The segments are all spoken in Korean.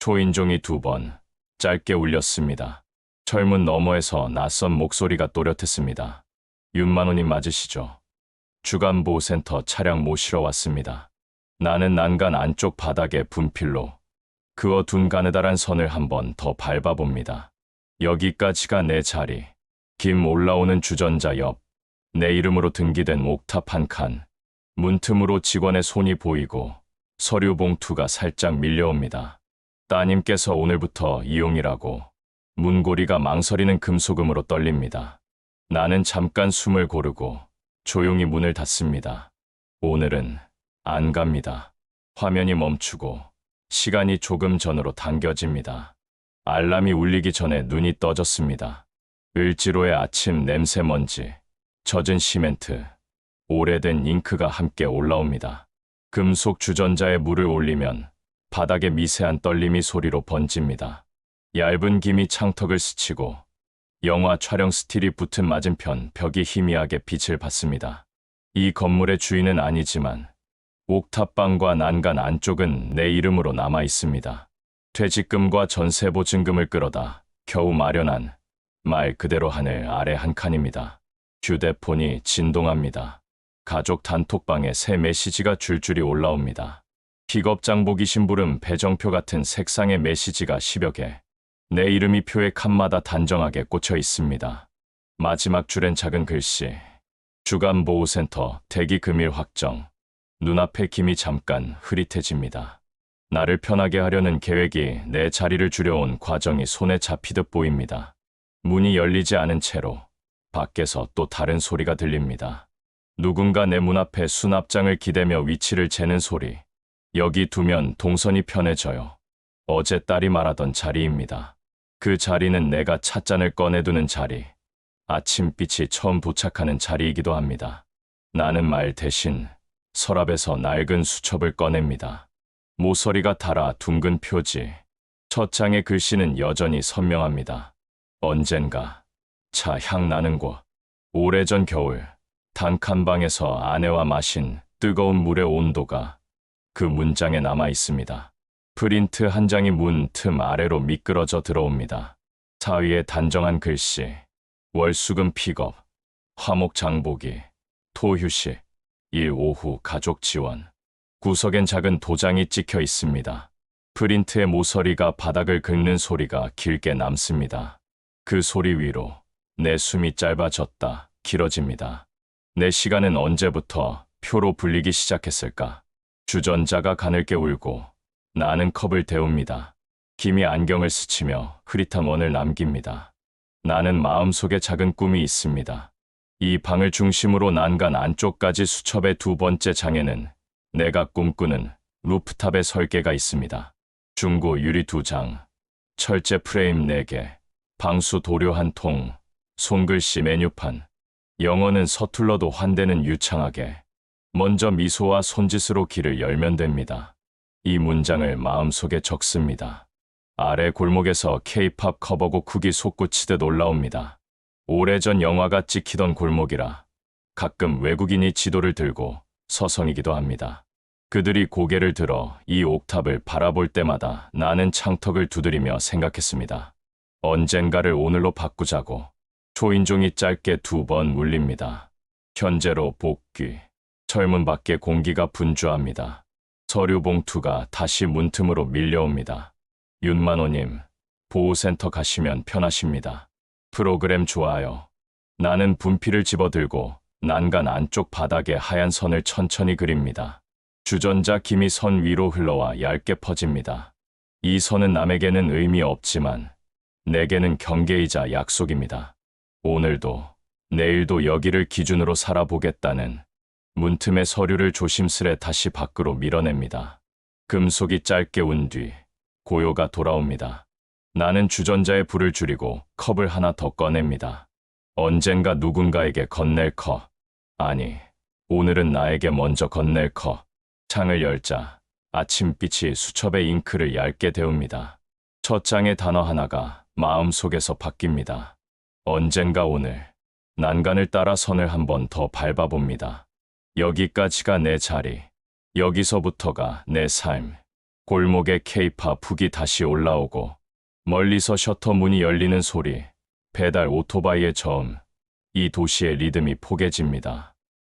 초인종이 2번 짧게 울렸습니다. 철문 너머에서 낯선 목소리가 또렷했습니다. 윤만호님 맞으시죠? 주간보호센터 차량 모시러 왔습니다. 나는 난간 안쪽 바닥에 분필로 그어둔 가느다란 선을 한 번 더 밟아봅니다. 여기까지가 내 자리. 김 올라오는 주전자 옆. 내 이름으로 등기된 옥탑 한 칸. 문틈으로 직원의 손이 보이고 서류 봉투가 살짝 밀려옵니다. 따님께서 오늘부터 이용이라고. 문고리가 망설이는 금속음으로 떨립니다. 나는 잠깐 숨을 고르고 조용히 문을 닫습니다. 오늘은 안 갑니다. 화면이 멈추고 시간이 조금 전으로 당겨집니다. 알람이 울리기 전에 눈이 떠졌습니다. 을지로의 아침 냄새 먼지, 젖은 시멘트, 오래된 잉크가 함께 올라옵니다. 금속 주전자에 물을 올리면 바닥에 미세한 떨림이 소리로 번집니다. 얇은 김이 창턱을 스치고 영화 촬영 스틸이 붙은 맞은편 벽이 희미하게 빛을 받습니다. 이 건물의 주인은 아니지만 옥탑방과 난간 안쪽은 내 이름으로 남아 있습니다. 퇴직금과 전세 보증금을 끌어다 겨우 마련한 말 그대로 하늘 아래 한 칸입니다. 휴대폰이 진동합니다. 가족 단톡방에 새 메시지가 줄줄이 올라옵니다. 픽업장보기 심부름 배정표 같은 색상의 메시지가 10여 개. 내 이름이 표의 칸마다 단정하게 꽂혀 있습니다. 마지막 줄엔 작은 글씨. 주간보호센터 대기 금일 확정. 눈앞의 김이 잠깐 흐릿해집니다. 나를 편하게 하려는 계획이 내 자리를 줄여온 과정이 손에 잡히듯 보입니다. 문이 열리지 않은 채로 밖에서 또 다른 소리가 들립니다. 누군가 내 문 앞에 수납장을 기대며 위치를 재는 소리. 여기 두면 동선이 편해져요. 어제 딸이 말하던 자리입니다. 그 자리는 내가 찻잔을 꺼내두는 자리. 아침빛이 처음 도착하는 자리이기도 합니다. 나는 말 대신 서랍에서 낡은 수첩을 꺼냅니다. 모서리가 닳아 둥근 표지. 첫 장의 글씨는 여전히 선명합니다. 언젠가 차 향 나는 곳. 오래전 겨울 단칸방에서 아내와 마신 뜨거운 물의 온도가 그 문장에 남아 있습니다. 프린트 한 장이 문 틈 아래로 미끄러져 들어옵니다. 사위에 단정한 글씨. 월수금 픽업, 화목 장보기, 토휴식, 일 오후 가족 지원. 구석엔 작은 도장이 찍혀 있습니다. 프린트의 모서리가 바닥을 긁는 소리가 길게 남습니다. 그 소리 위로 내 숨이 짧아졌다, 길어집니다. 내 시간은 언제부터 표로 불리기 시작했을까? 주전자가 가늘게 울고 나는 컵을 데웁니다. 김이 안경을 스치며 흐릿한 원을 남깁니다. 나는 마음속에 작은 꿈이 있습니다. 이 방을 중심으로 난간 안쪽까지 수첩의 2번째 장에는 내가 꿈꾸는 루프탑의 설계가 있습니다. 중고 유리 2장, 철제 프레임 4개, 방수 도료 1통, 손글씨 메뉴판. 영어는 서툴러도 환대는 유창하게. 먼저 미소와 손짓으로 길을 열면 됩니다. 이 문장을 마음속에 적습니다. 아래 골목에서 K-팝 커버곡 쿡이 솟구치듯 올라옵니다. 오래전 영화가 찍히던 골목이라 가끔 외국인이 지도를 들고 서성이기도 합니다. 그들이 고개를 들어 이 옥탑을 바라볼 때마다 나는 창턱을 두드리며 생각했습니다. 언젠가를 오늘로 바꾸자고. 초인종이 짧게 2번 울립니다. 현재로 복귀. 철문 밖에 공기가 분주합니다. 서류 봉투가 다시 문틈으로 밀려옵니다. 윤만호님, 보호센터 가시면 편하십니다. 프로그램 좋아요. 나는 분필을 집어들고 난간 안쪽 바닥에 하얀 선을 천천히 그립니다. 주전자 김이 선 위로 흘러와 얇게 퍼집니다. 이 선은 남에게는 의미 없지만 내게는 경계이자 약속입니다. 오늘도 내일도 여기를 기준으로 살아보겠다는. 문틈의 서류를 조심스레 다시 밖으로 밀어냅니다. 금속이 짧게 운 뒤 고요가 돌아옵니다. 나는 주전자의 불을 줄이고 컵을 하나 더 꺼냅니다. 언젠가 누군가에게 건넬 컵. 아니, 오늘은 나에게 먼저 건넬 컵. 창을 열자 아침빛이 수첩의 잉크를 얇게 데웁니다. 첫 장의 단어 하나가 마음속에서 바뀝니다. 언젠가 오늘. 난간을 따라 선을 한 번 더 밟아봅니다. 여기까지가 내 자리. 여기서부터가 내 삶. 골목에 케이팝 훅이 다시 올라오고 멀리서 셔터 문이 열리는 소리, 배달 오토바이의 저음, 이 도시의 리듬이 포개집니다.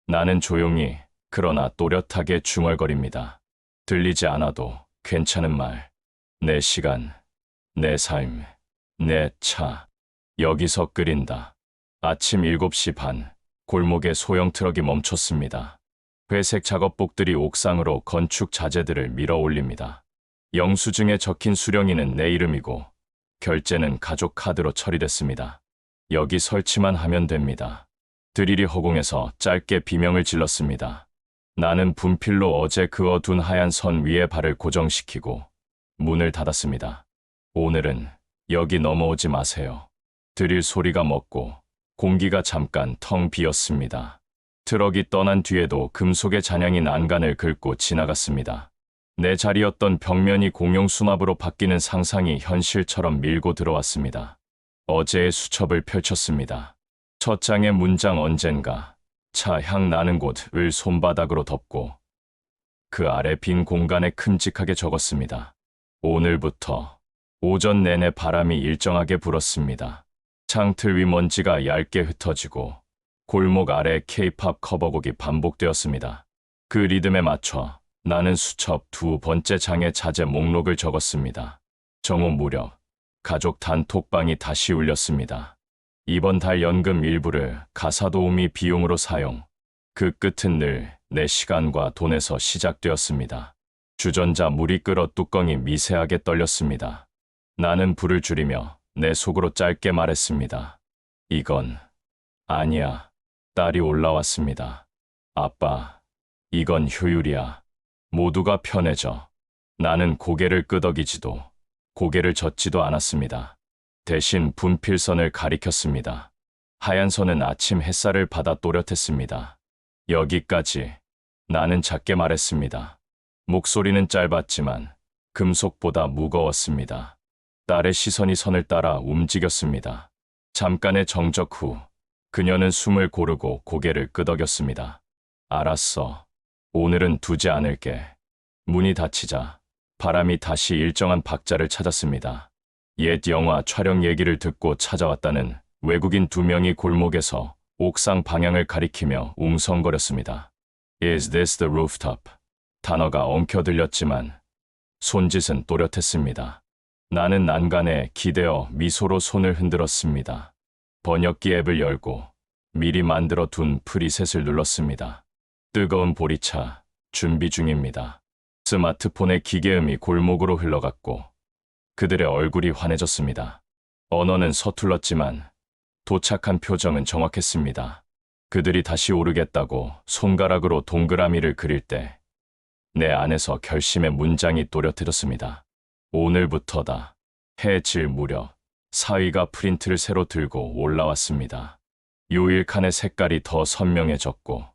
나는 조용히 그러나 또렷하게 중얼거립니다. 들리지 않아도 괜찮은 말, 내 시간, 내 삶, 내 차, 여기서 끓인다. 아침 7시 반, 골목에 소형 트럭이 멈췄습니다. 회색 작업복들이 옥상으로 건축 자재들을 밀어 올립니다. 영수증에 적힌 수령인은 내 이름이고 결제는 가족 카드로 처리됐습니다. 여기 설치만 하면 됩니다. 드릴이 허공에서 짧게 비명을 질렀습니다. 나는 분필로 어제 그어둔 하얀 선 위에 발을 고정시키고 문을 닫았습니다. 오늘은 여기 넘어오지 마세요. 드릴 소리가 멎고 공기가 잠깐 텅 비었습니다. 트럭이 떠난 뒤에도 금속의 잔향이 난간을 긁고 지나갔습니다. 내 자리였던 벽면이 공용 수납으로 바뀌는 상상이 현실처럼 밀고 들어왔습니다. 어제의 수첩을 펼쳤습니다. 첫 장의 문장 언젠가 차 향 나는 곳을 손바닥으로 덮고 그 아래 빈 공간에 큼직하게 적었습니다. 오늘부터 오전 내내 바람이 일정하게 불었습니다. 창틀 위 먼지가 얇게 흩어지고 골목 아래 케이팝 커버곡이 반복되었습니다. 그 리듬에 맞춰 나는 수첩 두 번째 장의 자재 목록을 적었습니다. 정오 무렵 가족 단톡방이 다시 울렸습니다. 이번 달 연금 일부를 가사도우미 비용으로 사용. 그 끝은 늘 내 시간과 돈에서 시작되었습니다. 주전자 물이 끓어 뚜껑이 미세하게 떨렸습니다. 나는 불을 줄이며 내 속으로 짧게 말했습니다. 이건 아니야. 딸이 올라왔습니다. 아빠, 이건 효율이야. 모두가 편해져. 나는 고개를 끄덕이지도 고개를 젓지도 않았습니다. 대신 분필선을 가리켰습니다. 하얀 선은 아침 햇살을 받아 또렷했습니다. 여기까지. 나는 작게 말했습니다. 목소리는 짧았지만 금속보다 무거웠습니다. 딸의 시선이 선을 따라 움직였습니다. 잠깐의 정적 후 그녀는 숨을 고르고 고개를 끄덕였습니다. 알았어. 오늘은 두지 않을게. 문이 닫히자 바람이 다시 일정한 박자를 찾았습니다. 옛 영화 촬영 얘기를 듣고 찾아왔다는 외국인 두 명이 골목에서 옥상 방향을 가리키며 웅성거렸습니다. Is this the rooftop? 단어가 엉켜 들렸지만 손짓은 또렷했습니다. 나는 난간에 기대어 미소로 손을 흔들었습니다. 번역기 앱을 열고 미리 만들어 둔 프리셋을 눌렀습니다. 뜨거운 보리차 준비 중입니다. 스마트폰의 기계음이 골목으로 흘러갔고 그들의 얼굴이 환해졌습니다. 언어는 서툴렀지만 도착한 표정은 정확했습니다. 그들이 다시 오르겠다고 손가락으로 동그라미를 그릴 때 내 안에서 결심의 문장이 또렷해졌습니다. 오늘부터다. 해 질 무렵 사위가 프린트를 새로 들고 올라왔습니다. 요일 칸의 색깔이 더 선명해졌고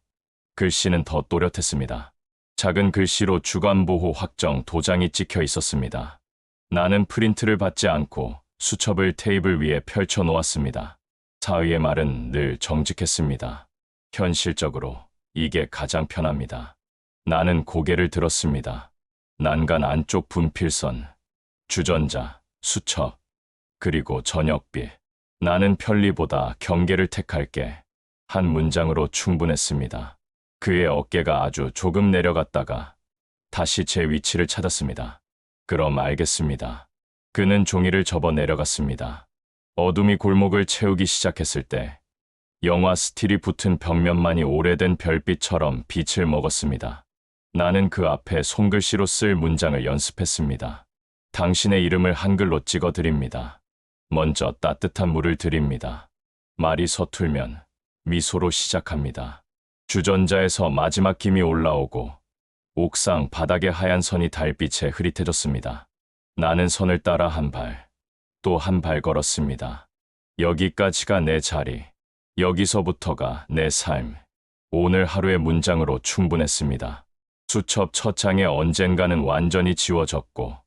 글씨는 더 또렷했습니다. 작은 글씨로 주간보호 확정 도장이 찍혀 있었습니다. 나는 프린트를 받지 않고 수첩을 테이블 위에 펼쳐 놓았습니다. 사위의 말은 늘 정직했습니다. 현실적으로 이게 가장 편합니다. 나는 고개를 들었습니다. 난간 안쪽 분필선, 주전자, 수첩, 그리고 저녁빛. 나는 편리보다 경계를 택할게. 한 문장으로 충분했습니다. 그의 어깨가 아주 조금 내려갔다가 다시 제 위치를 찾았습니다. 그럼 알겠습니다. 그는 종이를 접어 내려갔습니다. 어둠이 골목을 채우기 시작했을 때 영화 스틸이 붙은 벽면만이 오래된 별빛처럼 빛을 먹었습니다. 나는 그 앞에 손글씨로 쓸 문장을 연습했습니다. 당신의 이름을 한글로 찍어 드립니다. 먼저 따뜻한 물을 드립니다. 말이 서툴면 미소로 시작합니다. 주전자에서 마지막 김이 올라오고 옥상 바닥의 하얀 선이 달빛에 흐릿해졌습니다. 나는 선을 따라 한 발, 또 한 발 걸었습니다. 여기까지가 내 자리, 여기서부터가 내 삶. 오늘 하루의 문장으로 충분했습니다. 수첩 첫 장에 언젠가는 완전히 지워졌고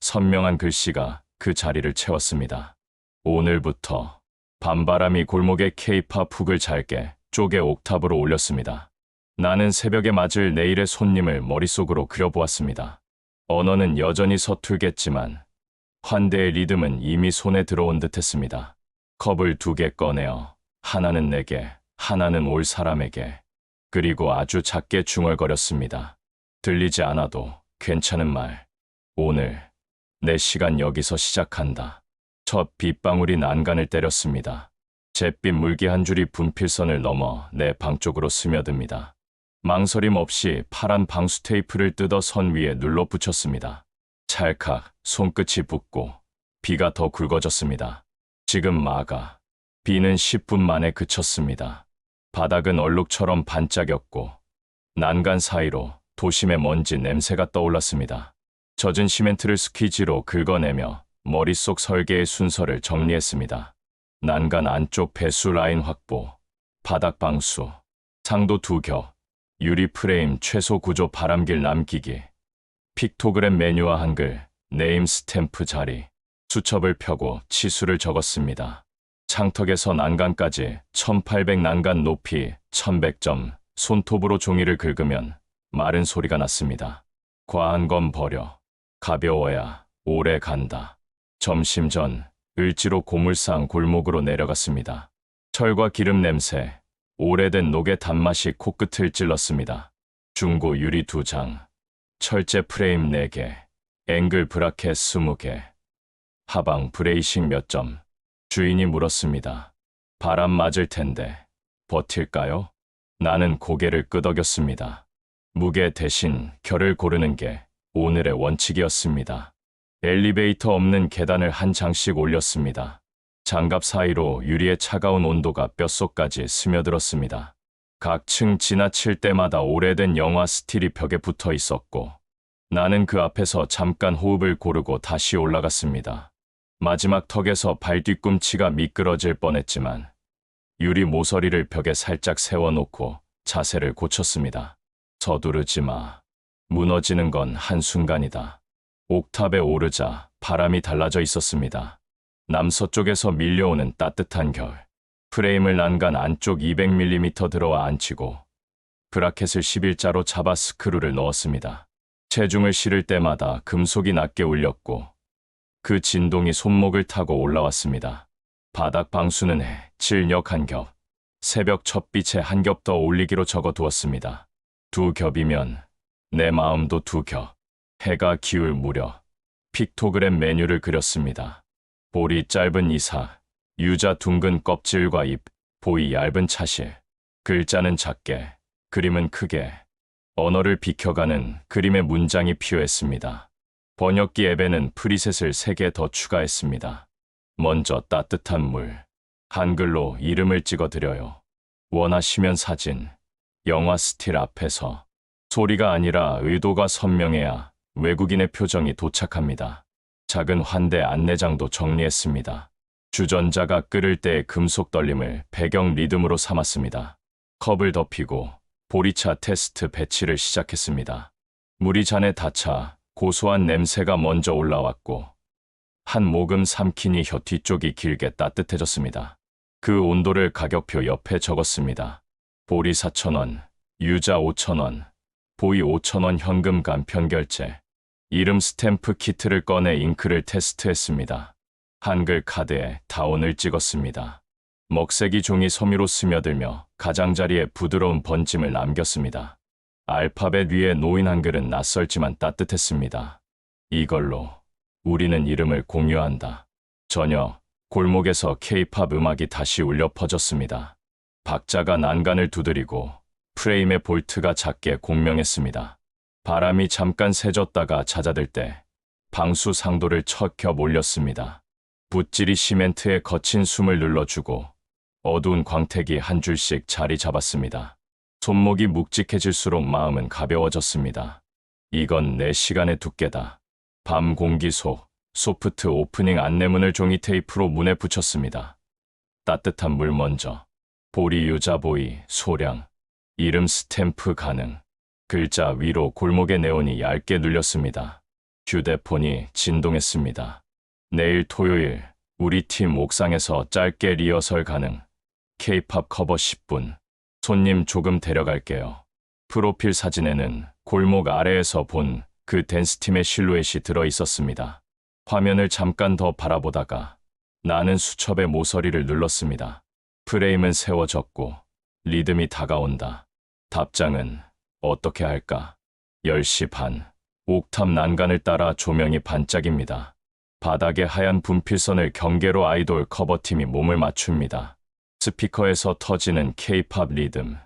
선명한 글씨가 그 자리를 채웠습니다. 오늘부터 밤바람이 골목의 케이팝 훅을 잘게 쪼개 옥탑으로 올렸습니다. 나는 새벽에 맞을 내일의 손님을 머릿속으로 그려보았습니다. 언어는 여전히 서툴겠지만 환대의 리듬은 이미 손에 들어온 듯했습니다. 컵을 2개 꺼내어 하나는 내게, 하나는 올 사람에게, 그리고 아주 작게 중얼거렸습니다. 들리지 않아도 괜찮은 말. 오늘 내 시간 여기서 시작한다. 첫 빗방울이 난간을 때렸습니다. 잿빛 물기 한 줄이 분필선을 넘어 내 방 쪽으로 스며듭니다. 망설임 없이 파란 방수 테이프를 뜯어 선 위에 눌러 붙였습니다. 찰칵 손끝이 붓고 비가 더 굵어졌습니다. 지금 마가. 비는 10분 만에 그쳤습니다. 바닥은 얼룩처럼 반짝였고 난간 사이로 도심의 먼지 냄새가 떠올랐습니다. 젖은 시멘트를 스퀴지로 긁어내며 머릿속 설계의 순서를 정리했습니다. 난간 안쪽 배수 라인 확보, 바닥 방수, 상도 2겹, 유리 프레임 최소 구조 바람길 남기기, 픽토그램 메뉴와 한글, 네임 스탬프 자리, 수첩을 펴고 치수를 적었습니다. 창턱에서 난간까지 1800 난간 높이 1100점, 손톱으로 종이를 긁으면 마른 소리가 났습니다. 과한 건 버려. 가벼워야 오래 간다. 점심 전 을지로 고물상 골목으로 내려갔습니다. 철과 기름 냄새, 오래된 녹의 단맛이 코끝을 찔렀습니다. 중고 유리 2장, 철제 프레임 4개, 앵글 브라켓 20개, 하방 브레이싱 몇 점. 주인이 물었습니다. 바람 맞을 텐데 버틸까요? 나는 고개를 끄덕였습니다. 무게 대신 결을 고르는 게 오늘의 원칙이었습니다. 엘리베이터 없는 계단을 한 장씩 올렸습니다. 장갑 사이로 유리의 차가운 온도가 뼛속까지 스며들었습니다. 각 층 지나칠 때마다 오래된 영화 스틸이 벽에 붙어 있었고 나는 그 앞에서 잠깐 호흡을 고르고 다시 올라갔습니다. 마지막 턱에서 발 뒤꿈치가 미끄러질 뻔했지만 유리 모서리를 벽에 살짝 세워놓고 자세를 고쳤습니다. 서두르지 마. 무너지는 건 한순간이다. 옥탑에 오르자 바람이 달라져 있었습니다. 남서쪽에서 밀려오는 따뜻한 겨울. 프레임을 난간 안쪽 200mm 들어와 앉히고 브라켓을 11자로 잡아 스크루를 넣었습니다. 체중을 실을 때마다 금속이 낮게 울렸고 그 진동이 손목을 타고 올라왔습니다. 바닥 방수는 해, 질력 한 겹, 새벽 첫빛에 한 겹 더 올리기로 적어두었습니다. 2겹이면 내 마음도 2겹. 해가 기울 무렵 픽토그램 메뉴를 그렸습니다. 볼이 짧은 이삭, 유자 둥근 껍질과 잎, 보이 얇은 차실. 글자는 작게, 그림은 크게. 언어를 비켜가는 그림의 문장이 필요했습니다. 번역기 앱에는 프리셋을 3개 더 추가했습니다. 먼저 따뜻한 물, 한글로 이름을 찍어드려요. 원하시면 사진, 영화 스틸 앞에서. 소리가 아니라 의도가 선명해야 외국인의 표정이 도착합니다. 작은 환대 안내장도 정리했습니다. 주전자가 끓을 때의 금속 떨림을 배경 리듬으로 삼았습니다. 컵을 덮이고 보리차 테스트 배치를 시작했습니다. 물이 잔에 닿자 고소한 냄새가 먼저 올라왔고 한 모금 삼키니 혀 뒤쪽이 길게 따뜻해졌습니다. 그 온도를 가격표 옆에 적었습니다. 보리 4,000원, 유자 5,000원, 보이 5,000원 현금 간편 결제. 이름 스탬프 키트를 꺼내 잉크를 테스트했습니다. 한글 카드에 다운을 찍었습니다. 먹새기 종이 섬유로 스며들며 가장자리에 부드러운 번짐을 남겼습니다. 알파벳 위에 놓인 한글은 낯설지만 따뜻했습니다. 이걸로 우리는 이름을 공유한다. 저녁, 골목에서 K-팝 음악이 다시 울려 퍼졌습니다. 박자가 난간을 두드리고 프레임의 볼트가 작게 공명했습니다. 바람이 잠깐 새졌다가 잦아들 때 방수 상도를 첫 겹 올렸습니다. 붓질이 시멘트에 거친 숨을 눌러주고 어두운 광택이 한 줄씩 자리 잡았습니다. 손목이 묵직해질수록 마음은 가벼워졌습니다. 이건 내 시간의 두께다. 밤 공기 속 소프트 오프닝 안내문을 종이 테이프로 문에 붙였습니다. 따뜻한 물 먼저. 보리 유자 보이 소량. 이름 스탬프 가능. 글자 위로 골목의 네온이 얇게 눌렸습니다. 휴대폰이 진동했습니다. 내일 토요일 우리 팀 옥상에서 짧게 리허설 가능. K-팝 커버 10분. 손님 조금 데려갈게요. 프로필 사진에는 골목 아래에서 본 그 댄스팀의 실루엣이 들어 있었습니다. 화면을 잠깐 더 바라보다가 나는 수첩의 모서리를 눌렀습니다. 프레임은 세워졌고 리듬이 다가온다. 답장은 어떻게 할까? 10시 반. 옥탑 난간을 따라 조명이 반짝입니다. 바닥에 하얀 분필선을 경계로 아이돌 커버팀이 몸을 맞춥니다. 스피커에서 터지는 K-팝 리듬.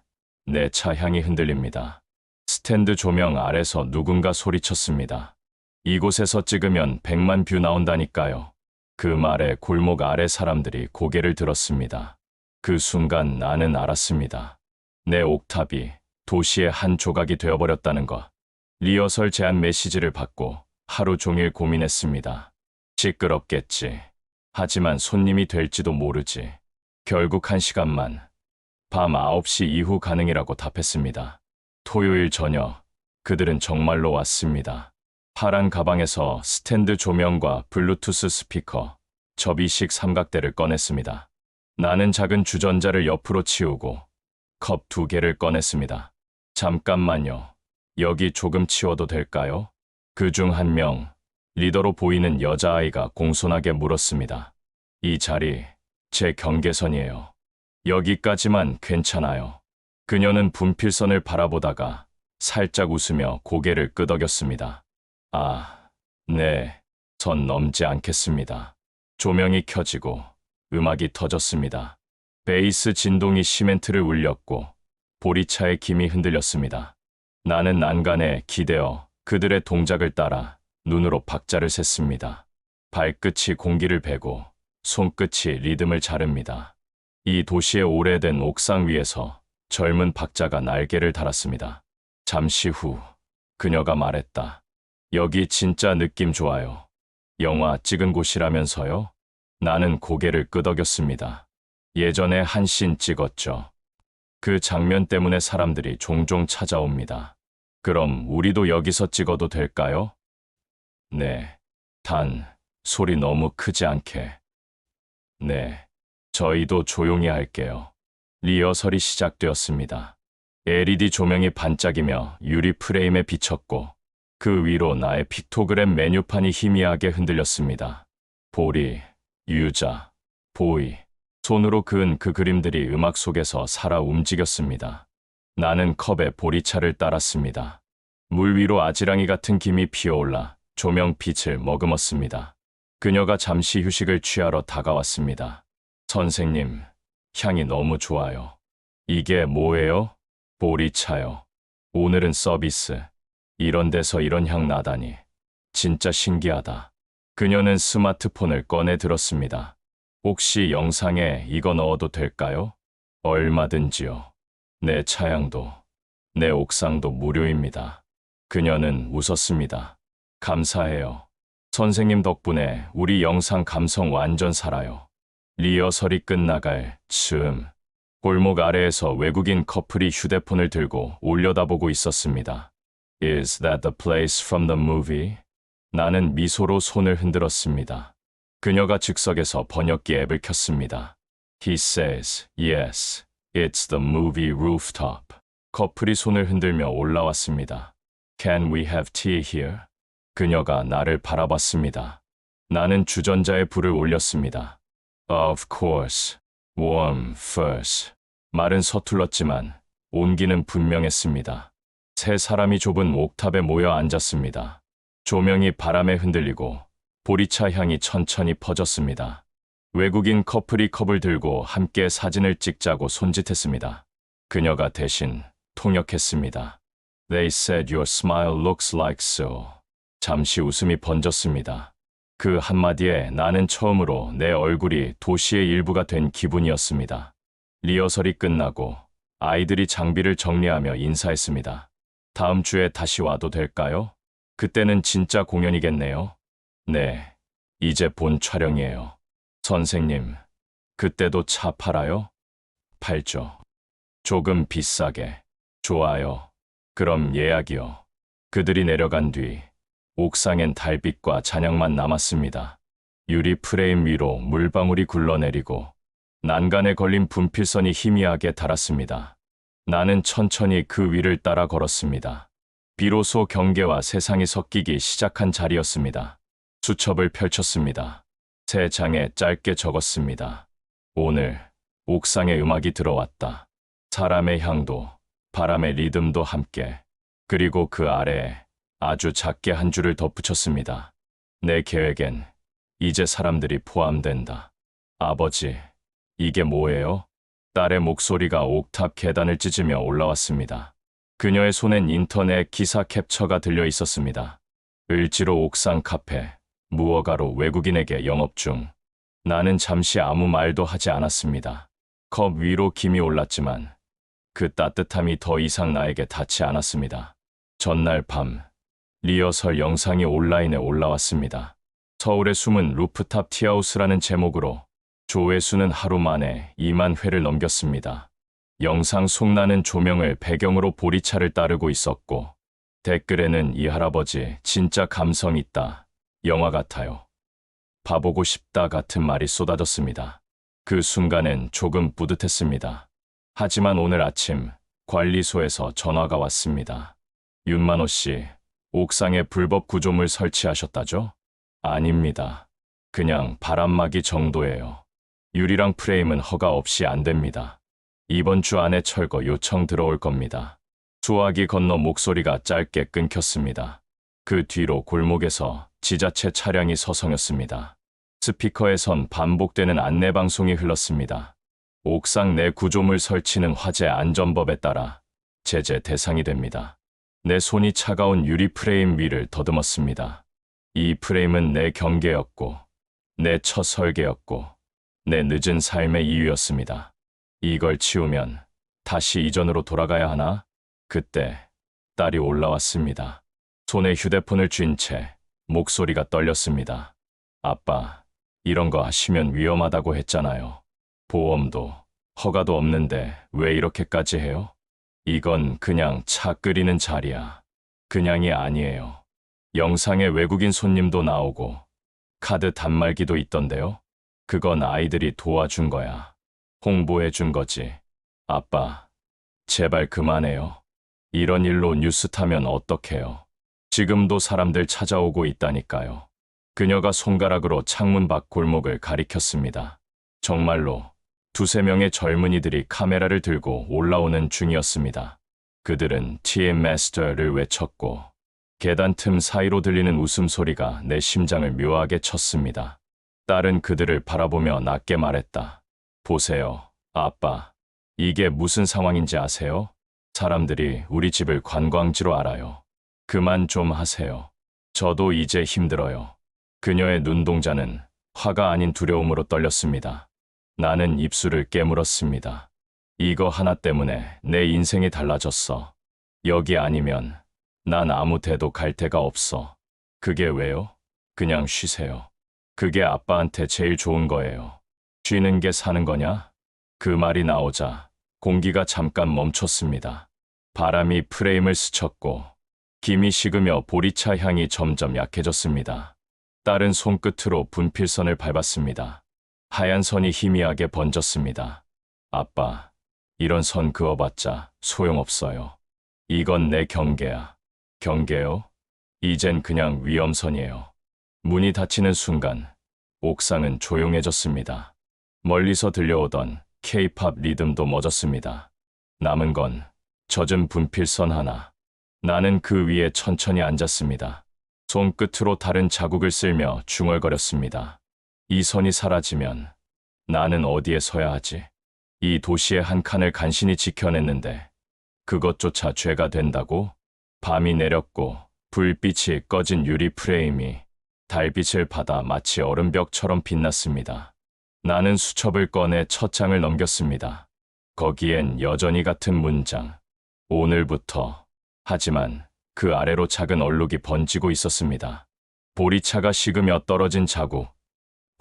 내 차 향이 흔들립니다. 스탠드 조명 아래서 누군가 소리쳤습니다. 이곳에서 찍으면 100만 뷰 나온다니까요. 그 말에 골목 아래 사람들이 고개를 들었습니다. 그 순간 나는 알았습니다. 내 옥탑이 도시의 한 조각이 되어버렸다는 것. 리허설 제안 메시지를 받고 하루 종일 고민했습니다. 시끄럽겠지. 하지만 손님이 될지도 모르지. 결국 1시간만. 밤 9시 이후 가능이라고 답했습니다. 토요일 저녁, 그들은 정말로 왔습니다. 파란 가방에서 스탠드 조명과 블루투스 스피커, 접이식 삼각대를 꺼냈습니다. 나는 작은 주전자를 옆으로 치우고 컵 2개를 꺼냈습니다. 잠깐만요. 여기 조금 치워도 될까요? 그중 한 명, 리더로 보이는 여자아이가 공손하게 물었습니다. 이 자리, 제 경계선이에요. 여기까지만 괜찮아요. 그녀는 분필선을 바라보다가 살짝 웃으며 고개를 끄덕였습니다. 아, 네, 선 넘지 않겠습니다. 조명이 켜지고 음악이 터졌습니다. 베이스 진동이 시멘트를 울렸고 보리차의 김이 흔들렸습니다. 나는 난간에 기대어 그들의 동작을 따라 눈으로 박자를 셌습니다. 발끝이 공기를 베고 손끝이 리듬을 자릅니다. 이 도시의 오래된 옥상 위에서 젊은 박자가 날개를 달았습니다. 잠시 후 그녀가 말했다. 여기 진짜 느낌 좋아요. 영화 찍은 곳이라면서요? 나는 고개를 끄덕였습니다. 예전에 한 씬 찍었죠. 그 장면 때문에 사람들이 종종 찾아옵니다. 그럼 우리도 여기서 찍어도 될까요? 네. 단, 소리 너무 크지 않게. 네. 저희도 조용히 할게요. 리허설이 시작되었습니다. LED 조명이 반짝이며 유리 프레임에 비쳤고 그 위로 나의 픽토그램 메뉴판이 희미하게 흔들렸습니다. 보리, 유자, 보이. 손으로 그은 그 그림들이 음악 속에서 살아 움직였습니다. 나는 컵에 보리차를 따랐습니다. 물 위로 아지랑이 같은 김이 피어올라 조명빛을 머금었습니다. 그녀가 잠시 휴식을 취하러 다가왔습니다. 선생님, 향이 너무 좋아요. 이게 뭐예요? 보리차요. 오늘은 서비스. 이런 데서 이런 향 나다니. 진짜 신기하다. 그녀는 스마트폰을 꺼내 들었습니다. 혹시 영상에 이거 넣어도 될까요? 얼마든지요. 내 차량도, 내 옥상도 무료입니다. 그녀는 웃었습니다. 감사해요. 선생님 덕분에 우리 영상 감성 완전 살아요. 리허설이 끝나갈 즈음, 골목 아래에서 외국인 커플이 휴대폰을 들고 올려다보고 있었습니다. Is that the place from the movie? 나는 미소로 손을 흔들었습니다. 그녀가 즉석에서 번역기 앱을 켰습니다. He says, yes, it's the movie rooftop. 커플이 손을 흔들며 올라왔습니다. Can we have tea here? 그녀가 나를 바라봤습니다. 나는 주전자에 불을 올렸습니다. Of course, warm first. 말은 서툴렀지만 온기는 분명했습니다. 세 사람이 좁은 옥탑에 모여 앉았습니다. 조명이 바람에 흔들리고 보리차 향이 천천히 퍼졌습니다. 외국인 커플이 컵을 들고 함께 사진을 찍자고 손짓했습니다. 그녀가 대신 통역했습니다. They said your smile looks like so. 잠시 웃음이 번졌습니다. 그 한마디에 나는 처음으로 내 얼굴이 도시의 일부가 된 기분이었습니다. 리허설이 끝나고 아이들이 장비를 정리하며 인사했습니다. 다음 주에 다시 와도 될까요? 그때는 진짜 공연이겠네요. 네, 이제 본 촬영이에요. 선생님, 그때도 차 팔아요? 팔죠. 조금 비싸게. 좋아요. 그럼 예약이요. 그들이 내려간 뒤 옥상엔 달빛과 잔향만 남았습니다. 유리 프레임 위로 물방울이 굴러내리고 난간에 걸린 분필선이 희미하게 달았습니다. 나는 천천히 그 위를 따라 걸었습니다. 비로소 경계와 세상이 섞이기 시작한 자리였습니다. 수첩을 펼쳤습니다. 새 장에 짧게 적었습니다. 오늘 옥상에 음악이 들어왔다. 사람의 향도, 바람의 리듬도 함께. 그리고 그 아래에 아주 작게 한 줄을 덧붙였습니다. 내 계획엔 이제 사람들이 포함된다. 아버지, 이게 뭐예요? 딸의 목소리가 옥탑 계단을 찢으며 올라왔습니다. 그녀의 손엔 인터넷 기사 캡처가 들려 있었습니다. 을지로 옥상 카페, 무허가로 외국인에게 영업 중. 나는 잠시 아무 말도 하지 않았습니다. 컵 위로 김이 올랐지만 그 따뜻함이 더 이상 나에게 닿지 않았습니다. 전날 밤, 리허설 영상이 온라인에 올라왔습니다. 서울의 숨은 루프탑 티하우스라는 제목으로 조회수는 하루 만에 2만 회를 넘겼습니다. 영상 속 나는 조명을 배경으로 보리차를 따르고 있었고 댓글에는 이 할아버지 진짜 감성 있다. 영화 같아요. 봐보고 싶다 같은 말이 쏟아졌습니다. 그 순간엔 조금 뿌듯했습니다. 하지만 오늘 아침 관리소에서 전화가 왔습니다. 윤만호 씨, 옥상에 불법 구조물 설치하셨다죠? 아닙니다. 그냥 바람막이 정도예요. 유리랑 프레임은 허가 없이 안 됩니다. 이번 주 안에 철거 요청 들어올 겁니다. 수화기 건너 목소리가 짧게 끊겼습니다. 그 뒤로 골목에서 지자체 차량이 서성였습니다. 스피커에선 반복되는 안내방송이 흘렀습니다. 옥상 내 구조물 설치는 화재 안전법에 따라 제재 대상이 됩니다. 내 손이 차가운 유리 프레임 위를 더듬었습니다. 이 프레임은 내 경계였고, 내 첫 설계였고, 내 늦은 삶의 이유였습니다. 이걸 치우면 다시 이전으로 돌아가야 하나? 그때 딸이 올라왔습니다. 손에 휴대폰을 쥔 채 목소리가 떨렸습니다. 아빠, 이런 거 하시면 위험하다고 했잖아요. 보험도 허가도 없는데 왜 이렇게까지 해요? 이건 그냥 차 끓이는 자리야. 그냥이 아니에요. 영상에 외국인 손님도 나오고 카드 단말기도 있던데요. 그건 아이들이 도와준 거야. 홍보해 준 거지. 아빠, 제발 그만해요. 이런 일로 뉴스 타면 어떡해요. 지금도 사람들 찾아오고 있다니까요. 그녀가 손가락으로 창문 밖 골목을 가리켰습니다. 정말로 두세 명의 젊은이들이 카메라를 들고 올라오는 중이었습니다. 그들은 TM 마스터를 외쳤고 계단 틈 사이로 들리는 웃음소리가 내 심장을 묘하게 쳤습니다. 딸은 그들을 바라보며 낮게 말했다. 보세요, 아빠. 이게 무슨 상황인지 아세요? 사람들이 우리 집을 관광지로 알아요. 그만 좀 하세요. 저도 이제 힘들어요. 그녀의 눈동자는 화가 아닌 두려움으로 떨렸습니다. 나는 입술을 깨물었습니다. 이거 하나 때문에 내 인생이 달라졌어. 여기 아니면 난 아무 데도 갈 데가 없어. 그게 왜요? 그냥 쉬세요. 그게 아빠한테 제일 좋은 거예요. 쉬는 게 사는 거냐? 그 말이 나오자 공기가 잠깐 멈췄습니다. 바람이 프레임을 스쳤고 김이 식으며 보리차 향이 점점 약해졌습니다. 딸은 손끝으로 분필선을 밟았습니다. 하얀 선이 희미하게 번졌습니다. 아빠, 이런 선 그어봤자 소용없어요. 이건 내 경계야. 경계요? 이젠 그냥 위험선이에요. 문이 닫히는 순간 옥상은 조용해졌습니다. 멀리서 들려오던 K-팝 리듬도 멎었습니다. 남은 건 젖은 분필선 하나. 나는 그 위에 천천히 앉았습니다. 손끝으로 다른 자국을 쓸며 중얼거렸습니다. 이 선이 사라지면 나는 어디에 서야 하지? 이 도시의 한 칸을 간신히 지켜냈는데 그것조차 죄가 된다고? 밤이 내렸고 불빛이 꺼진 유리 프레임이 달빛을 받아 마치 얼음벽처럼 빛났습니다. 나는 수첩을 꺼내 첫 장을 넘겼습니다. 거기엔 여전히 같은 문장. 오늘부터. 하지만 그 아래로 작은 얼룩이 번지고 있었습니다. 보리차가 식으며 떨어진 자국,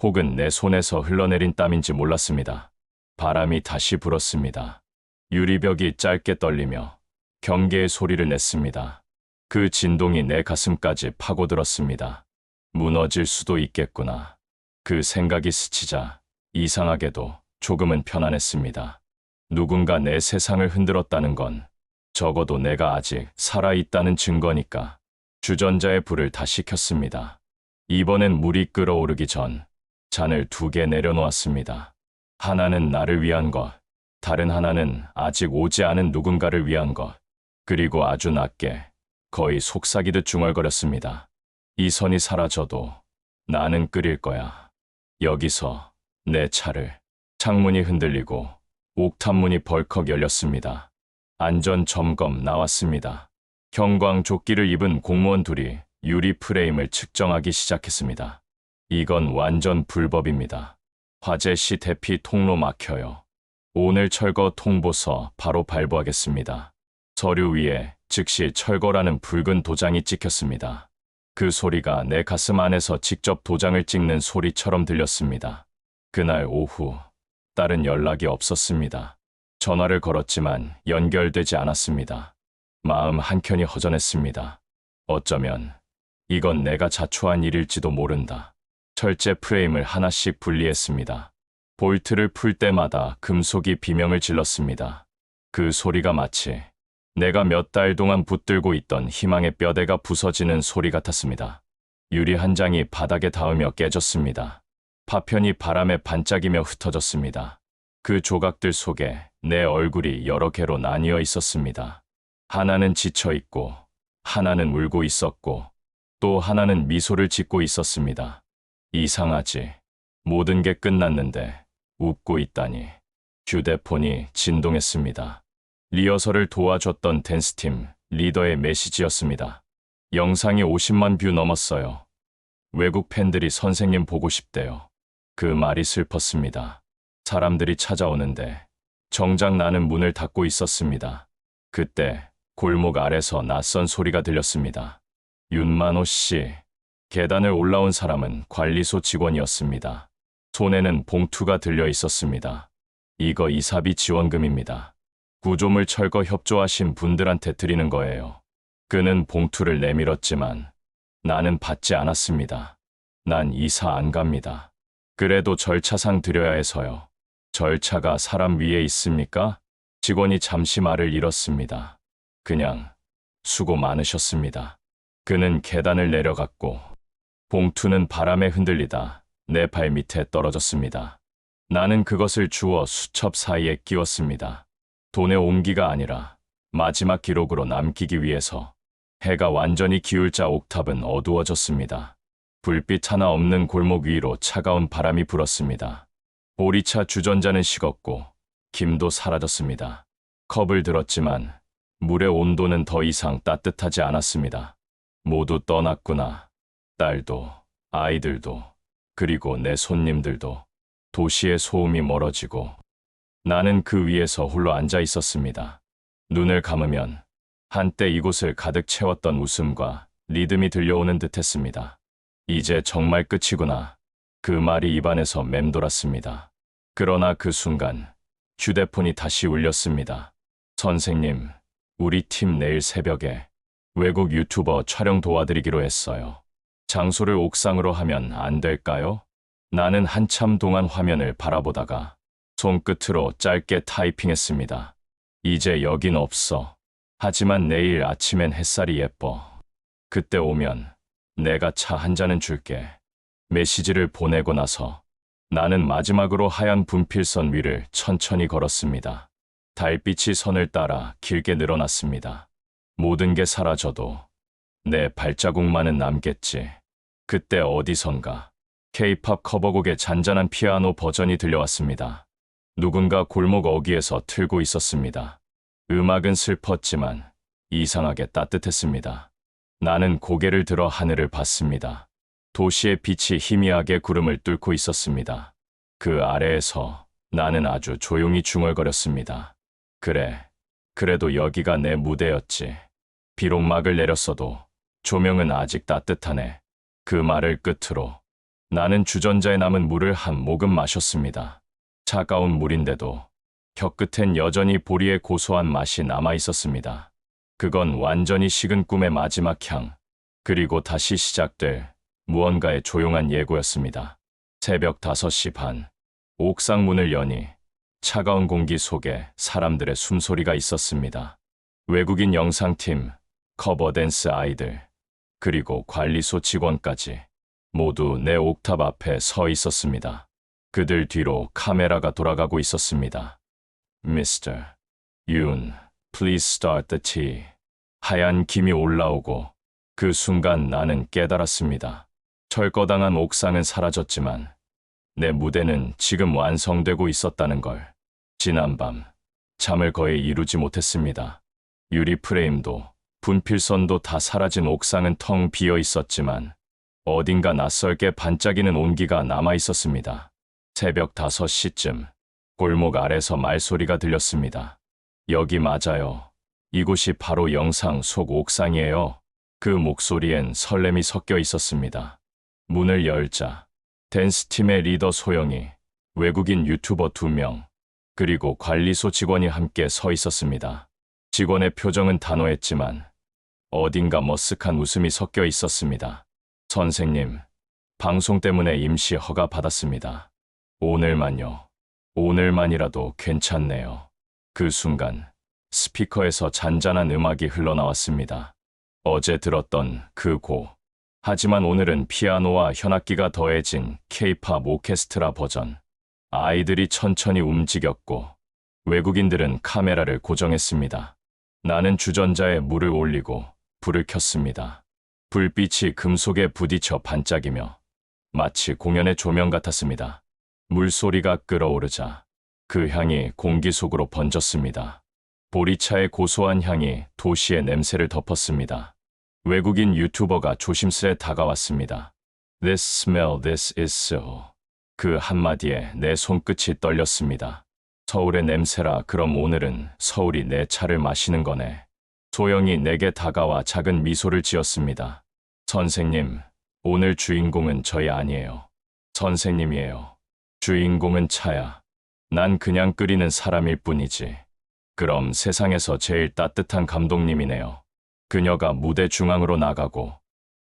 혹은 내 손에서 흘러내린 땀인지 몰랐습니다. 바람이 다시 불었습니다. 유리벽이 짧게 떨리며 경계의 소리를 냈습니다. 그 진동이 내 가슴까지 파고들었습니다. 무너질 수도 있겠구나. 그 생각이 스치자 이상하게도 조금은 편안했습니다. 누군가 내 세상을 흔들었다는 건 적어도 내가 아직 살아있다는 증거니까. 주전자에 불을 다시 켰습니다. 이번엔 물이 끓어오르기 전 잔을 2개 내려놓았습니다. 하나는 나를 위한 것, 다른 하나는 아직 오지 않은 누군가를 위한 것. 그리고 아주 낮게, 거의 속삭이듯 중얼거렸습니다. 이 선이 사라져도 나는 끓일 거야. 여기서 내 차를. 창문이 흔들리고 옥탑문이 벌컥 열렸습니다. 안전 점검 나왔습니다. 형광조끼를 입은 공무원 둘이 유리 프레임을 측정하기 시작했습니다. 이건 완전 불법입니다. 화재 시 대피 통로 막혀요. 오늘 철거 통보서 바로 발부하겠습니다. 서류 위에 즉시 철거라는 붉은 도장이 찍혔습니다. 그 소리가 내 가슴 안에서 직접 도장을 찍는 소리처럼 들렸습니다. 그날 오후 딸은 연락이 없었습니다. 전화를 걸었지만 연결되지 않았습니다. 마음 한켠이 허전했습니다. 어쩌면 이건 내가 자초한 일일지도 모른다. 철제 프레임을 하나씩 분리했습니다. 볼트를 풀 때마다 금속이 비명을 질렀습니다. 그 소리가 마치 내가 몇 달 동안 붙들고 있던 희망의 뼈대가 부서지는 소리 같았습니다. 유리 한 장이 바닥에 닿으며 깨졌습니다. 파편이 바람에 반짝이며 흩어졌습니다. 그 조각들 속에 내 얼굴이 여러 개로 나뉘어 있었습니다. 하나는 지쳐 있고, 하나는 울고 있었고, 또 하나는 미소를 짓고 있었습니다. 이상하지. 모든 게 끝났는데 웃고 있다니. 휴대폰이 진동했습니다. 리허설을 도와줬던 댄스팀 리더의 메시지였습니다. 영상이 50만 뷰 넘었어요. 외국 팬들이 선생님 보고 싶대요. 그 말이 슬펐습니다. 사람들이 찾아오는데 정작 나는 문을 닫고 있었습니다. 그때 골목 아래서 낯선 소리가 들렸습니다. 윤만호 씨. 계단을 올라온 사람은 관리소 직원이었습니다. 손에는 봉투가 들려 있었습니다. 이거 이사비 지원금입니다. 구조물 철거 협조하신 분들한테 드리는 거예요. 그는 봉투를 내밀었지만 나는 받지 않았습니다. 난 이사 안 갑니다. 그래도 절차상 드려야 해서요. 절차가 사람 위에 있습니까? 직원이 잠시 말을 잃었습니다. 그냥 수고 많으셨습니다. 그는 계단을 내려갔고 봉투는 바람에 흔들리다 내 발 밑에 떨어졌습니다. 나는 그것을 주워 수첩 사이에 끼웠습니다. 돈의 온기가 아니라 마지막 기록으로 남기기 위해서. 해가 완전히 기울자 옥탑은 어두워졌습니다. 불빛 하나 없는 골목 위로 차가운 바람이 불었습니다. 보리차 주전자는 식었고 김도 사라졌습니다. 컵을 들었지만 물의 온도는 더 이상 따뜻하지 않았습니다. 모두 떠났구나. 딸도, 아이들도, 그리고 내 손님들도. 도시의 소음이 멀어지고 나는 그 위에서 홀로 앉아 있었습니다. 눈을 감으면 한때 이곳을 가득 채웠던 웃음과 리듬이 들려오는 듯했습니다. 이제 정말 끝이구나. 그 말이 입안에서 맴돌았습니다. 그러나 그 순간 휴대폰이 다시 울렸습니다. 선생님, 우리 팀 내일 새벽에 외국 유튜버 촬영 도와드리기로 했어요. 장소를 옥상으로 하면 안 될까요? 나는 한참 동안 화면을 바라보다가 손끝으로 짧게 타이핑했습니다. 이제 여긴 없어. 하지만 내일 아침엔 햇살이 예뻐. 그때 오면 내가 차 한 잔은 줄게. 메시지를 보내고 나서 나는 마지막으로 하얀 분필선 위를 천천히 걸었습니다. 달빛이 선을 따라 길게 늘어났습니다. 모든 게 사라져도 내 발자국만은 남겠지. 그때 어디선가 K-팝 커버곡의 잔잔한 피아노 버전이 들려왔습니다. 누군가 골목 어귀에서 틀고 있었습니다. 음악은 슬펐지만 이상하게 따뜻했습니다. 나는 고개를 들어 하늘을 봤습니다. 도시의 빛이 희미하게 구름을 뚫고 있었습니다. 그 아래에서 나는 아주 조용히 중얼거렸습니다. 그래, 그래도 여기가 내 무대였지. 비록 막을 내렸어도 조명은 아직 따뜻하네. 그 말을 끝으로 나는 주전자에 남은 물을 한 모금 마셨습니다. 차가운 물인데도 혀끝엔 여전히 보리의 고소한 맛이 남아 있었습니다. 그건 완전히 식은 꿈의 마지막 향, 그리고 다시 시작될 무언가의 조용한 예고였습니다. 새벽 5시 반, 옥상 문을 여니 차가운 공기 속에 사람들의 숨소리가 있었습니다. 외국인 영상팀, 커버댄스 아이들, 그리고 관리소 직원까지 모두 내 옥탑 앞에 서 있었습니다. 그들 뒤로 카메라가 돌아가고 있었습니다. Mr. Yoon, please start the tea. 하얀 김이 올라오고 그 순간 나는 깨달았습니다. 철거당한 옥상은 사라졌지만 내 무대는 지금 완성되고 있었다는 걸. 지난밤 잠을 거의 이루지 못했습니다. 유리 프레임도 분필선도 다 사라진 옥상은 텅 비어 있었지만 어딘가 낯설게 반짝이는 온기가 남아 있었습니다. 새벽 5시쯤 골목 아래서 말소리가 들렸습니다. 여기 맞아요. 이곳이 바로 영상 속 옥상이에요. 그 목소리엔 설렘이 섞여 있었습니다. 문을 열자 댄스팀의 리더 소영이, 외국인 유튜버 2명, 그리고 관리소 직원이 함께 서 있었습니다. 직원의 표정은 단호했지만 어딘가 머쓱한 웃음이 섞여 있었습니다. 선생님, 방송 때문에 임시 허가 받았습니다. 오늘만요. 오늘만이라도 괜찮네요. 그 순간 스피커에서 잔잔한 음악이 흘러나왔습니다. 어제 들었던 그 곡. 하지만 오늘은 피아노와 현악기가 더해진 K-팝 오케스트라 버전. 아이들이 천천히 움직였고 외국인들은 카메라를 고정했습니다. 나는 주전자에 물을 올리고 불을 켰습니다. 불빛이 금속에 부딪혀 반짝이며 마치 공연의 조명 같았습니다. 물소리가 끓어오르자 그 향이 공기 속으로 번졌습니다. 보리차의 고소한 향이 도시의 냄새를 덮었습니다. 외국인 유튜버가 조심스레 다가왔습니다. This smell, this is so. 그 한마디에 내 손끝이 떨렸습니다. 서울의 냄새라 그럼 오늘은 서울이 내 차를 마시는 거네. 소영이 내게 다가와 작은 미소를 지었습니다. 선생님, 오늘 주인공은 저희 아니에요. 선생님이에요. 주인공은 차야. 난 그냥 끓이는 사람일 뿐이지. 그럼 세상에서 제일 따뜻한 감독님이네요. 그녀가 무대 중앙으로 나가고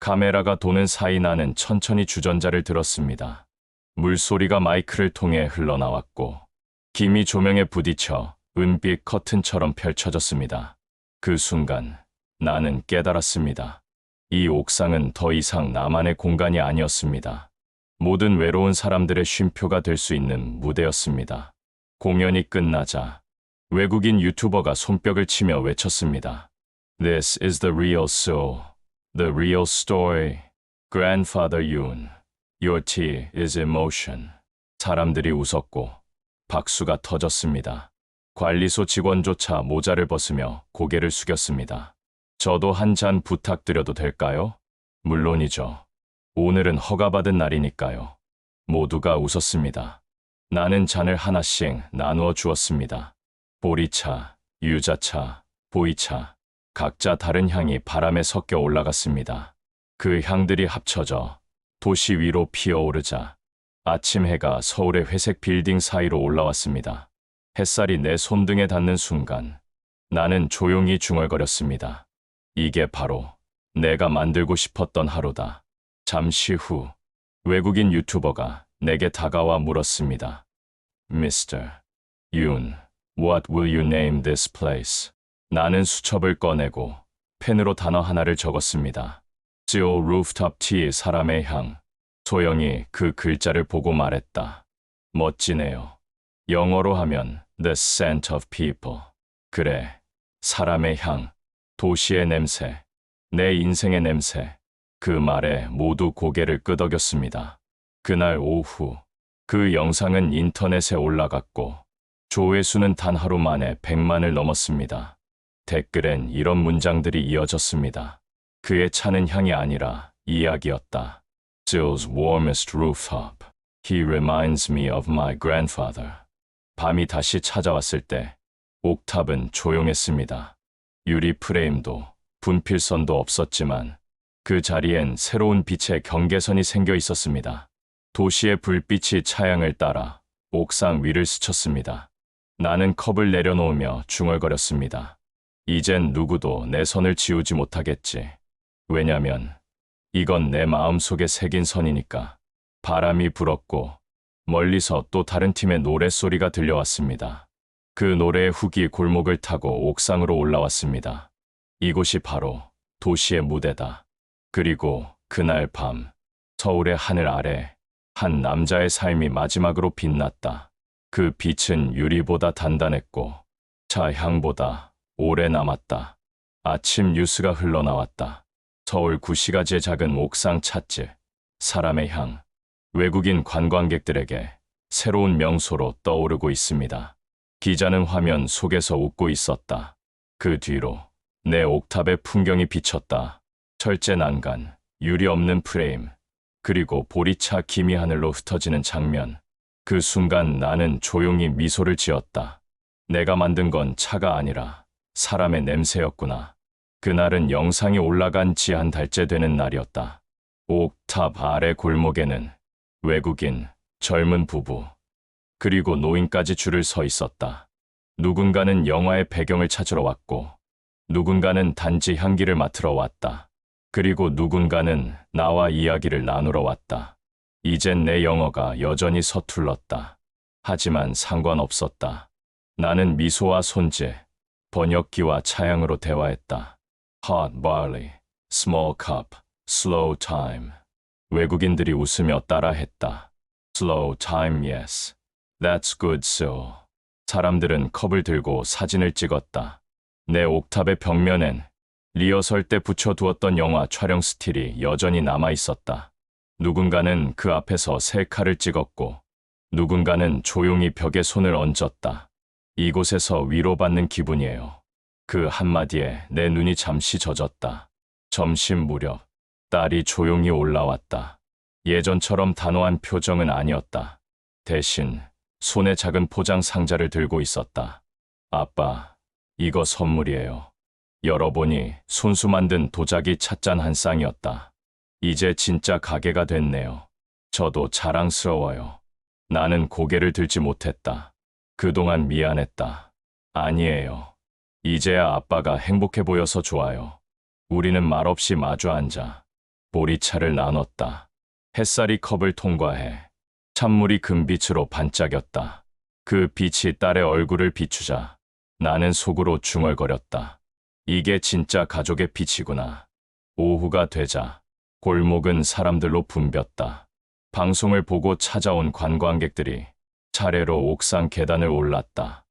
카메라가 도는 사이 나는 천천히 주전자를 들었습니다. 물소리가 마이크를 통해 흘러나왔고 김이 조명에 부딪혀 은빛 커튼처럼 펼쳐졌습니다. 그 순간 나는 깨달았습니다. 이 옥상은 더 이상 나만의 공간이 아니었습니다. 모든 외로운 사람들의 쉼표가 될 수 있는 무대였습니다. 공연이 끝나자 외국인 유튜버가 손뼉을 치며 외쳤습니다. This is the real soul, the real story. Grandfather Yoon, your tea is emotion. 사람들이 웃었고 박수가 터졌습니다. 관리소 직원조차 모자를 벗으며 고개를 숙였습니다. 저도 한 잔 부탁드려도 될까요? 물론이죠. 오늘은 허가받은 날이니까요. 모두가 웃었습니다. 나는 잔을 하나씩 나누어 주었습니다. 보리차, 유자차, 보이차, 각자 다른 향이 바람에 섞여 올라갔습니다. 그 향들이 합쳐져 도시 위로 피어오르자 아침 해가 서울의 회색 빌딩 사이로 올라왔습니다. 햇살이 내 손등에 닿는 순간 나는 조용히 중얼거렸습니다. 이게 바로 내가 만들고 싶었던 하루다. 잠시 후 외국인 유튜버가 내게 다가와 물었습니다. Mr. Yoon, what will you name this place? 나는 수첩을 꺼내고 펜으로 단어 하나를 적었습니다. Seal Rooftop Tea, 사람의 향. 소영이 그 글자를 보고 말했다. 멋지네요. 영어로 하면 The Scent of People. 그래, 사람의 향, 도시의 냄새, 내 인생의 냄새. 그 말에 모두 고개를 끄덕였습니다. 그날 오후 그 영상은 인터넷에 올라갔고 조회수는 단 하루 만에 100만을 넘었습니다. 댓글엔 이런 문장들이 이어졌습니다. 그의 차는 향이 아니라 이야기였다. Seoul's warmest rooftop. He reminds me of my grandfather. 밤이 다시 찾아왔을 때 옥탑은 조용했습니다. 유리 프레임도 분필선도 없었지만 그 자리엔 새로운 빛의 경계선이 생겨 있었습니다. 도시의 불빛이 차양을 따라 옥상 위를 스쳤습니다. 나는 컵을 내려놓으며 중얼거렸습니다. 이젠 누구도 내 선을 지우지 못하겠지. 왜냐면 이건 내 마음속에 새긴 선이니까. 바람이 불었고 멀리서 또 다른 팀의 노랫소리가 들려왔습니다. 그 노래의 훅이 골목을 타고 옥상으로 올라왔습니다. 이곳이 바로 도시의 무대다. 그리고 그날 밤, 서울의 하늘 아래 한 남자의 삶이 마지막으로 빛났다. 그 빛은 유리보다 단단했고 차 향보다 오래 남았다. 아침 뉴스가 흘러나왔다. 서울 구시가지의 작은 옥상 찻집, 사람의 향, 외국인 관광객들에게 새로운 명소로 떠오르고 있습니다. 기자는 화면 속에서 웃고 있었다. 그 뒤로 내 옥탑의 풍경이 비쳤다. 철제 난간, 유리 없는 프레임, 그리고 보리차 기미 하늘로 흩어지는 장면. 그 순간 나는 조용히 미소를 지었다. 내가 만든 건 차가 아니라 사람의 냄새였구나. 그날은 영상이 올라간 지 한 달째 되는 날이었다. 옥탑 아래 골목에는 외국인, 젊은 부부, 그리고 노인까지 줄을 서 있었다. 누군가는 영화의 배경을 찾으러 왔고, 누군가는 단지 향기를 맡으러 왔다. 그리고 누군가는 나와 이야기를 나누러 왔다. 이젠 내 영어가 여전히 서툴렀다. 하지만 상관없었다. 나는 미소와 손재, 번역기와 차양으로 대화했다. Hot barley, small cup, slow time. 외국인들이 웃으며 따라했다. Slow time, yes. That's good, so. 사람들은 컵을 들고 사진을 찍었다. 내 옥탑의 벽면엔 리허설 때 붙여두었던 영화 촬영 스틸이 여전히 남아 있었다. 누군가는 그 앞에서 셀카를 찍었고, 누군가는 조용히 벽에 손을 얹었다. 이곳에서 위로받는 기분이에요. 그 한마디에 내 눈이 잠시 젖었다. 점심 무렵, 딸이 조용히 올라왔다. 예전처럼 단호한 표정은 아니었다. 대신 손에 작은 포장 상자를 들고 있었다. 아빠, 이거 선물이에요. 열어보니 손수 만든 도자기 찻잔 한 쌍이었다. 이제 진짜 가게가 됐네요. 저도 자랑스러워요. 나는 고개를 들지 못했다. 그동안 미안했다. 아니에요. 이제야 아빠가 행복해 보여서 좋아요. 우리는 말없이 마주 앉아 보리차를 나눴다. 햇살이 컵을 통과해 찬물이 금빛으로 반짝였다. 그 빛이 딸의 얼굴을 비추자 나는 속으로 중얼거렸다. 이게 진짜 가족의 빛이구나. 오후가 되자 골목은 사람들로 붐볐다. 방송을 보고 찾아온 관광객들이 차례로 옥상 계단을 올랐다.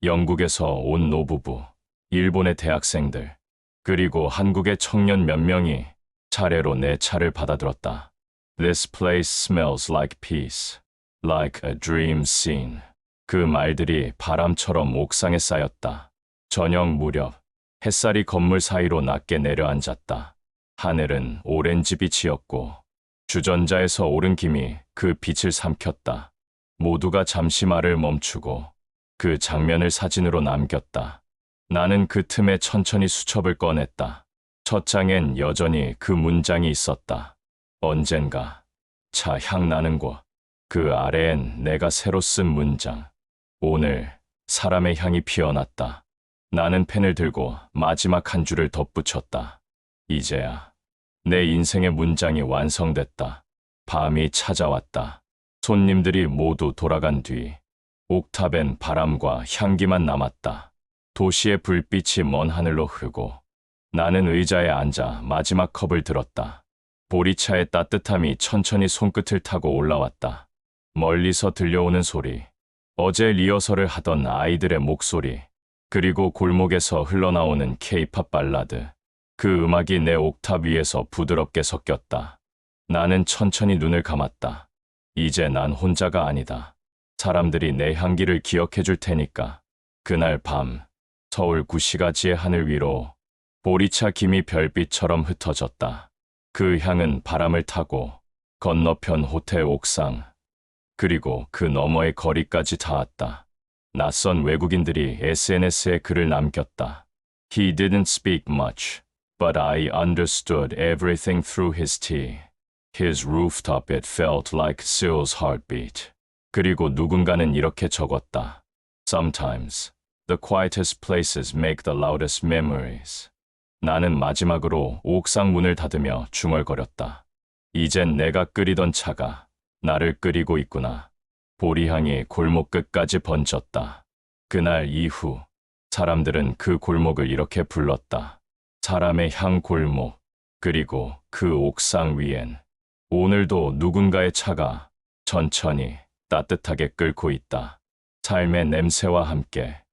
영국에서 온 노부부, 일본의 대학생들, 그리고 한국의 청년 몇 명이 차례로 내 차를 받아들었다. This place smells like peace, like a dream scene. 그 말들이 바람처럼 옥상에 쌓였다. 저녁 무렵, 햇살이 건물 사이로 낮게 내려앉았다. 하늘은 오렌지빛이었고 주전자에서 오른 김이 그 빛을 삼켰다. 모두가 잠시 말을 멈추고 그 장면을 사진으로 남겼다. 나는 그 틈에 천천히 수첩을 꺼냈다. 첫 장엔 여전히 그 문장이 있었다. 언젠가 차 향 나는 곳. 그 아래엔 내가 새로 쓴 문장. 오늘 사람의 향이 피어났다. 나는 펜을 들고 마지막 한 줄을 덧붙였다. 이제야 내 인생의 문장이 완성됐다. 밤이 찾아왔다. 손님들이 모두 돌아간 뒤 옥탑엔 바람과 향기만 남았다. 도시의 불빛이 먼 하늘로 흐르고 나는 의자에 앉아 마지막 컵을 들었다. 보리차의 따뜻함이 천천히 손끝을 타고 올라왔다. 멀리서 들려오는 소리, 어제 리허설을 하던 아이들의 목소리, 그리고 골목에서 흘러나오는 케이팝 발라드. 그 음악이 내 옥탑 위에서 부드럽게 섞였다. 나는 천천히 눈을 감았다. 이제 난 혼자가 아니다. 사람들이 내 향기를 기억해 줄 테니까. 그날 밤, 서울 구시가지의 하늘 위로 보리차 김이 별빛처럼 흩어졌다. 그 향은 바람을 타고 건너편 호텔 옥상, 그리고 그 너머의 거리까지 닿았다. 낯선 외국인들이 SNS에 글을 남겼다. He didn't speak much, but I understood everything through his tea. His rooftop it felt like Seoul's heartbeat. 그리고 누군가는 이렇게 적었다. Sometimes, the quietest places make the loudest memories. 나는 마지막으로 옥상 문을 닫으며 중얼거렸다. 이젠 내가 끓이던 차가 나를 끓이고 있구나. 보리향이 골목 끝까지 번졌다. 그날 이후 사람들은 그 골목을 이렇게 불렀다. 사람의 향 골목. 그리고 그 옥상 위엔 오늘도 누군가의 차가 천천히 따뜻하게 끓고 있다. 삶의 냄새와 함께